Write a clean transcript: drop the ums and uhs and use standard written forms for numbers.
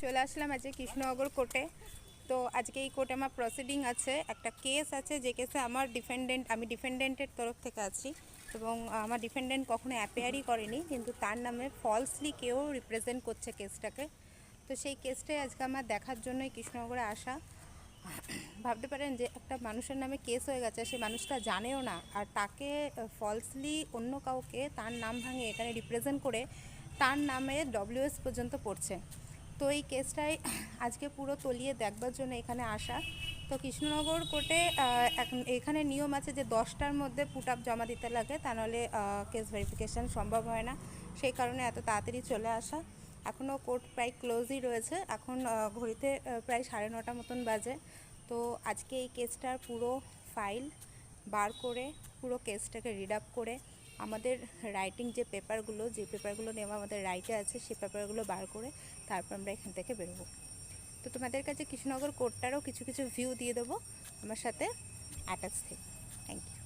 চলে আসলাম আজকে কৃষ্ণনগর কোর্টে। তো আজকে এই কোর্টে আমার প্রসিডিং আছে, একটা কেস আছে যে কেসে আমি ডিফেন্ডেন্টের তরফ থেকে আছি এবং আমার ডিফেন্ডেন্ট কখনো অ্যাপিয়ারই করেনি, কিন্তু তার নামে ফলসলি কেউ রিপ্রেজেন্ট করছে কেসটাকে। তো সেই কেসটাই আজকে আমার দেখার জন্যই কৃষ্ণনগরে আসা। ভাবতে পারেন যে একটা মানুষের নামে কেস হয়ে গেছে, সে মানুষটা জানেও না, আর তাকে ফলসলি অন্য কাউকে তার নাম ভাঙিয়ে এখানে রিপ্রেজেন্ট করে তার নামে WS পর্যন্ত পড়ছে। তো এই কেসটাই আজকে পুরো তলিয়ে দেখবার জন্য এখানে আসা। তো কৃষ্ণনগর কোর্টে এখানে নিয়ম আছে যে 10টার মধ্যে পুট আপ জমা দিতে লাগে, তা নাহলে কেস ভেরিফিকেশান সম্ভব হয় না। সেই কারণে এত তাড়াতাড়ি চলে আসা। এখনও কোর্ট প্রায় ক্লোজই রয়েছে, এখন ঘড়িতে প্রায় 9:30 মতন বাজে। তো আজকে এই কেসটার পুরো ফাইল বার করে, পুরো কেসটাকে রিড আপ করে, আমাদের রাইটিং যে পেপারগুলো নেওয়া আমাদের রাইটে আছে, সেই পেপারগুলো বার করে তারপর আমরা এখান থেকে বেরোবো। তো তোমাদের কাছে কৃষ্ণনগর কোর্টটারও কিছু ভিউ দিয়ে দেবো, আমার সাথে অ্যাটাচ থেকে। Thank you.